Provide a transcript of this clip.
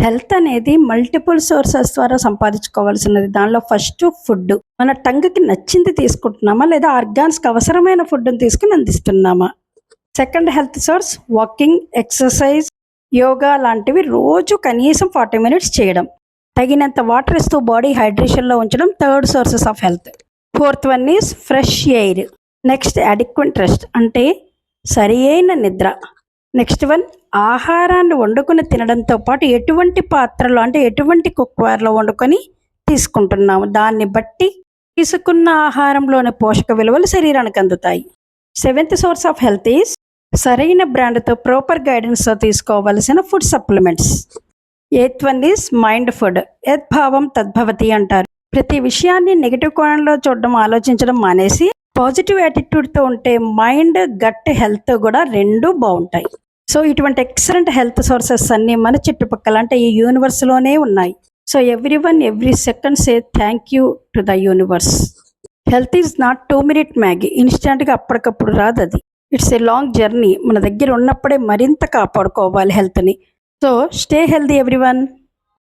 Health అనేది multiple sources ద్వారా సంపాదించుకోవాల్సినది. దానిలో ఫస్ట్ ఫుడ్. మన టంగ్‌కి నచ్చింది తీసుకుంటున్నామా? లేదా ఆర్గాన్స్‌కి అవసరమైన ఫుడ్‌ని తీసుకొని అందిస్తున్నామా? Second health source walking, exercise, yoga లాంటివి రోజు కనీసం 40 మినిట్స్ చేయడం. తగినంత వాటర్ ఇస్తూ బాడీ హైడ్రేషన్‌లో ఉంచడం third sources of health. Fourth one is fresh air. Next adequate rest అంటే సరియైన నిద్ర. నెక్స్ట్ వన్ ఆహారాన్ని వండుకొని తినడంతో పాటు ఎటువంటి పాత్రలో అంటే ఎటువంటి కుక్వేర్లో వండుకొని తీసుకుంటున్నాము దాన్ని బట్టి తీసుకున్న ఆహారంలోని పోషక విలువలు శరీరానికి అందుతాయి. Seventh source of health is సరైన బ్రాండ్తో ప్రాపర్ గైడెన్స్తో తీసుకోవలసిన food supplements. Eighth one is mind food. యద్భావం తద్భవతి అంటారు. ప్రతి విషయాన్ని నెగిటివ్ కోణంలో చూడడం, ఆలోచించడం మానేసి పాజిటివ్ యాటిట్యూడ్తో ఉంటే మైండ్, గట్ హెల్త్ కూడా రెండూ బాగుంటాయి. సో ఇటువంటి ఎక్సలెంట్ హెల్త్ సోర్సెస్ అన్నీ మన చుట్టుపక్కల అంటే ఈ యూనివర్స్లోనే ఉన్నాయి. So everyone every second say thank you to the universe. Health is not 2 minute Maggi. ఇన్స్టెంట్గా అప్పటికప్పుడు రాదు అది. It's a long journey. మన దగ్గర ఉన్నప్పుడే మరింత కాపాడుకోవాలి హెల్త్ని. So stay healthy everyone.